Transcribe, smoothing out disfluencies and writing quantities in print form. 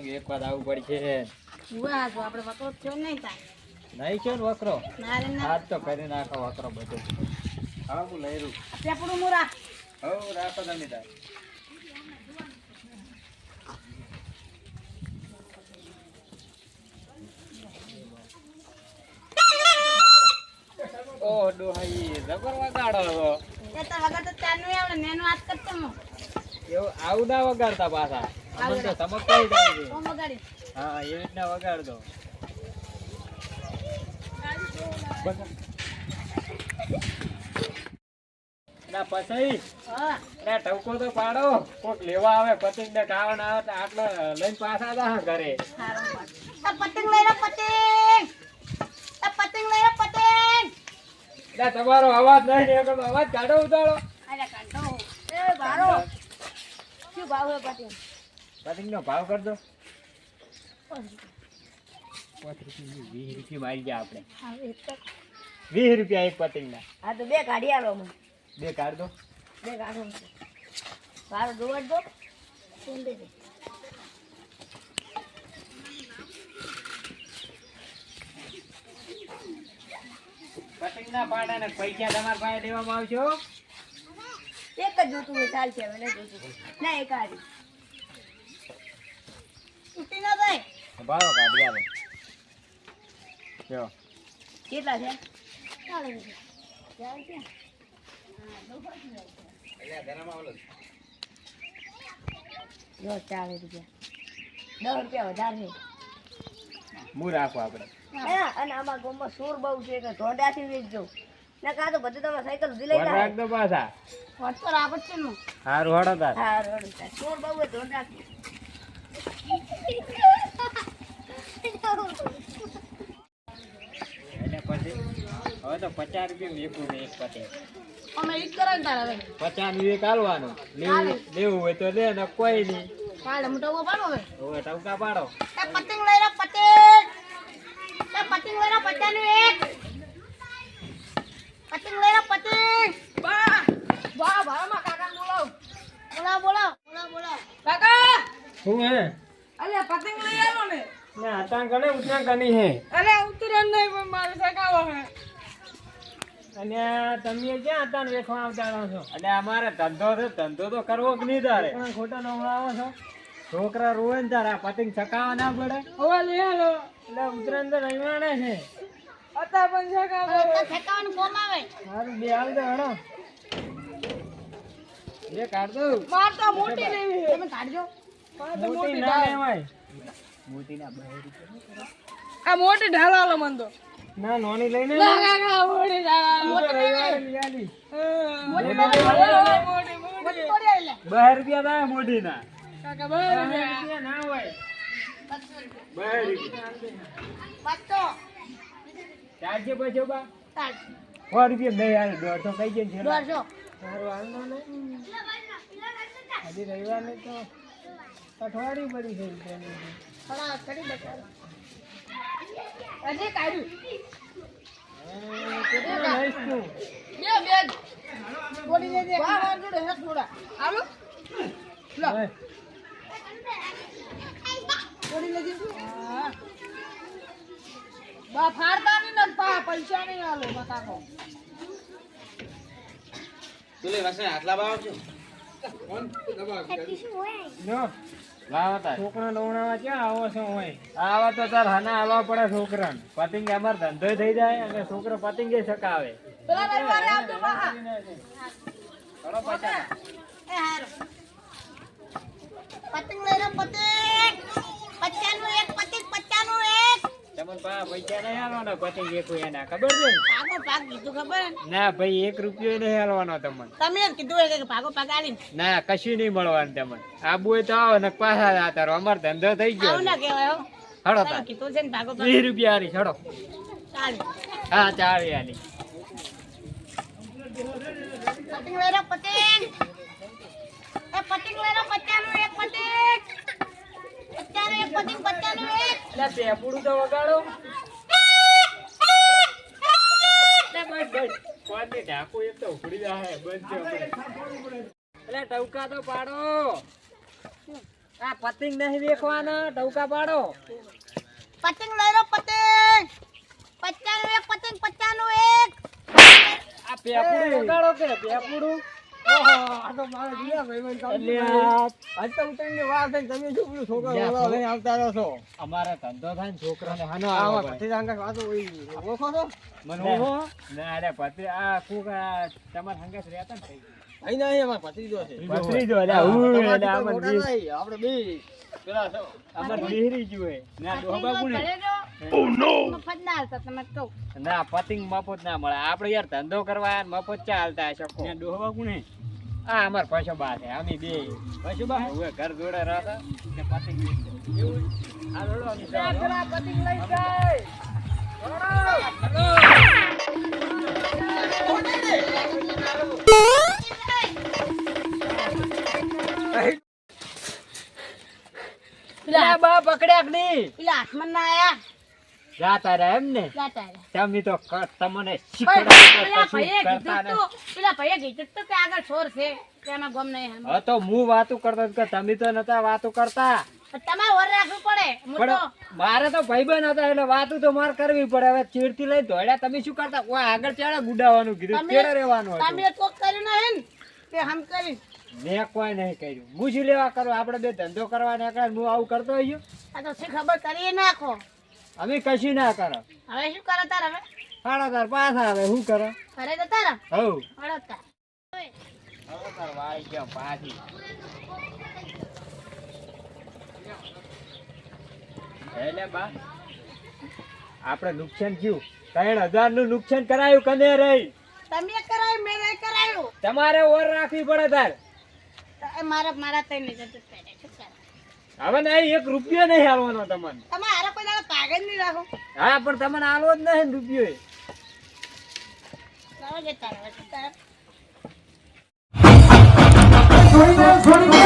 પતંગ એક વાર આવું પડશે. વાહ તો આપણે વકરો થયો નહીં થાય. નહીં છે ને વકરો ના રે ના. આજ તો કરી નાખો વકરો બધો. હા હું લઈ રહ્યું. પેપડું મુરા. હવ રાખો તમે તાર. ઓ ડોહાઈ જબર વગાડો છો. એ તો વગર તો ચાનું આવડે નેનું હાથ કરતો હું. એવું આવું ના વગાડતા પાછા. અમને તો ચમકતા જાય છે. ઓ મગાડી. હા એ રીતના વગાડતો. ના પછી હા. ના ટવકો તો પાડો. કોક લેવા આવે પતંગ ને ખાવાના આવે તો આટલો લઈને પાછા જા ઘરે. સારું પાડ. તો પતંગ લઈ લો પતંગ. તો પતંગ લઈ લો પતંગ. ના તમારો અવાજ નહીં નીકળતો. અવાજ કાઢો ઉતારો. અરે કાંટો. એ બારો. શું ભાવ હે પતંગ? પતંગ નો ભાવ કરજો. 5 રૂપિયા 20 રૂપિયા મારી ગયા આપણે. હા એ તો 20 રૂપિયા એક પતંગ ના. આ તો બે કાઢી આલો મને. બે કાઢ દો. બે કાઢો. બારો દોડ દો. સુન દે. પતંગ ના પાડા ને પૈસા તમારા પાસે દેવામાં આવશે. એક જ જોતું હોય ચાલશે હવે નહીં જોતું. ના એક આરી. ઉઠી ના ભાઈ. ભાવ કાઢી આવે. જો કેટલા છે? ચાલે છે. ચાલ છે. જો 40 રૂપિયા. 10 રૂપિયા વધારે છે. હું રાખો આપણે. હા અને આમાં ગામમાં સૂર બહુ છે કે ધોડાથી વેચજો. ના કા તો બધું તમે સાયકલ ઉધી લઈ વોટ રાખ દો પાછા. વોટ પર આપત છે નું. હારું હડો તાર. હા રોડ સૂર બહુ છે ધોડાથી. એટલે પછી હવે તો 50 રૂપિયા વેચવું ને એક પતંગ. અમે ઈ કરે ને તારે હવે. 50 નું એક આલવાનું. લેવું હોય તો લે ને કોઈ નહીં. કાલે મોટો પાડો હવે. હવે ટવકા પાડો. એ પતંગ લઈ લો પતંગ. એ પતંગ લઈ લો 50 નું એક. પતંગ લઈ લો પતંગ. બા બા ભારમાં કાકા બોલાવ. બોલાવ. કાકા શું હે? અલે પતંગ લઈ આવો ને. ના અતાન કને ઉતરા કની હે. અરે ઉતરણ નહીં પણ મારે સગાવો હે. અને તમે ક્યાં અતાન વેખવા આવતા રહો છો? એટલે અમારે ધંધો તો કરવો જ નહીં તારે. પણ ખોટા નવડાવો છો. છોકરા રોવે ને તારે આ પતંગ ચકાવવા ના પડે. હવે લઈ આલો. એટલે ઉતરાણ તો રવિવારે છે. અતા પણ સગાવો. તો ઠેકાવાનું કોમ આવે. હારું બે હાલ દો હડો. બે કાઢ દો. માર તો મોટી લેવી છે. તમે કાઢજો. મોટી ના લેવાય. મોટી ના 2 રૂપિયા. આ મોટી ઢાલાલો મન તો. ના નોની લઈને ના કાકા મોટી ઢાલાલો. મોટી રવિવારે લઈ આલી. મોટી મોટી 2 રૂપિયા થાય મોટી ના. કાકા 2 રૂપિયા ના હોય. 2 રૂપિયા. બચ્ચો ચારજે પછી બા. કાઢ 100 રૂપિયા નહીં હાલ 150 કઈ જશે. 200 સારું હાલ નો ને. હજી રવિવાર ને તો અઠવાડિયું પડી છે. થોડા કરી બચારો. હજી કાઢ્યું. કેટલું લઈશ તું? બે બોલી લેજે. વાહ જોડે હે થોડા. આલો લો બોલી લેજે. હા બા ફાડતા નહીં ને પૈસા નહીં આલો મકાકો. તું લે વાસણે આટલા બાવ છો જો લાવતા છોકરા દોણાવા ક્યાં આવો છો હોય? આવા તો તાર હાના આલવા પડે છોકરાને. પતંગ અમાર ધંધો થઈ જાય અને છોકરો પતંગ ચકાવે. પેલા રવિવારે આવજો બા. ચલો પાછા. એ હારો પતંગ લઈ લો પતંગ. 50 નું એક પતંગ 50 નું એક. તમને પૈસા નહીં હાલવાનો પતંગ એક હોય એના ખબર છે? ભાગો ભાગ કીધું ખબર હે? ના ભાઈ 1 રૂપિયો નહીં હાલવાનો તમને. તમે જ કીધું હોય કે ભાગો ભાગ આલીને. ના કશું નહીં મળવાનું તમને. આબુ હોય તો આવો ને પાછા જતા રહો. અમાર ધંધો થઈ ગયો. આવું ના કહેવાય હો. હડો તમે તાર કીધું છે ને ભાગો ભાગ 20 રૂપિયા હારી છોડો. ચાલે. હા 40 હાલી. પતંગ લઈ લો પતંગ. એ પતંગ લઈ લો 50 નું એક પતંગ. 50 નું એક પતંગ 50 નું એક. એટલે પેપડું તો વગાડો. બસ કોને ઢાકુ એક તો ઉખડી જાય બંધ છે આપણે. એટલે ટવકા તો પાડો. આ પતંગ નહીં વેખવાના, ટવકા પાડો. પતંગ લઈ લો પતંગ. 50 નું એક પતંગ, 50 નું એક. આ પેપડું વગાડો કે પેપડું? ઓહો, આ તો મારે જીયા ભાઈબંધ કામ અલ્યા, આજ તો ઉતરીને વાર થઈ તમે શું પેલું છોકરા બોલાવો લઈને આવતા રહો છો અમારે ધંધો થાય ને છોકરાને હાનો આવા આવે ભાઈ. ભત્રીજા વાતો હોય ઓળખો છો મને ના, ઓળખો ના, અરે ભત્રી આ કોક આ તમારા સંગાથ રહેતા ને તઈ. અહીં નહીં અમાર ભત્રીજો છે ભત્રીજો, અલ્યા, ઉય, તમારાથી અલ્યા, કોઈ આમાં મોટા વીસ. નહીં, આપણે બે પેલા છો. અમાર લીહરી જુએ. ના, ડોહા કોને? મફત ના હાલતા તમે કહું. ના, પતંગ મફત ના મળે. આપણે યાર ધંધો કરવા આયા ને મફત ચા હાલતા હશે કો. ડોહા કોને? આ અમાર પૈસો બા છે. અમે બે પૈસો બા હવે ઘર જોડે રહેતા ને પતંગ વેચતા. એવું આ રોડો અમે જાઓ. પતંગ લઈ જાય. પેલા બા પકડ્યા કે નહીં? પેલા હાથમાં ના આયા. જાતા રહ્યા એમ ને? જાતા રહ્યા. તમે તો તમને પેલા શીખવાડો ભાઈએ કરતા ને. કીધું તું કે આગળ છોર છે કે એમાં ગમ નહીં એમ. હા તો હું વાતો કરતો હતો કે તમે તો નતા વાતો કરતા. પણ તમારે વર રાખવું પડે. હું પણ તો મારે તો ભાઈબંધ હતા એટલે વાતો તો મારે કરવી પડે. હવે ચીડથી લઈ દોડ્યા તમે શું કરતા? કોઈ આગળ ચાડા ગુડાવાનું કીધું, ચેડે રહેવાનું હતું. તમે કોક કર્યું નહીં ને તે હમ કરી. મેં કોઈ નહીં કર્યું. હું શું લેવા કરું? આપણે બે ધંધો કરવા નીકળ્યા ને હું આવું કરતો હોઈયો? આ તો શી ખબર કરી નાખો. અમે કશું ના કરો. હવે શું કરો તાર હવે? સાડા તાર પાછા આવે શું કરો? ઘરે જતા રહો. હવ હળો તાર. સાડા તાર વાળી ગયા પાછી. એટલે બા આપણે નુકસાન થયું. 3000 નું નુકસાન કરાયું કને રહી. તમે કરાયું મેં નહીં કરાયું. તમારે ઓર રાખવી પડે તાર. મારા તઈ નહીં જતું પહેરે. શું કરે? હવે નહીં, 1 રૂપિયો નહીં હાલવાનો તમને. તમે હારા કોઈ દાડો કાગળ નહીં રાખો. હા પણ તમને હાલવો જ નહીં ને રૂપિયો. લાવો જતા રહો. જતા રહો. છોડી દે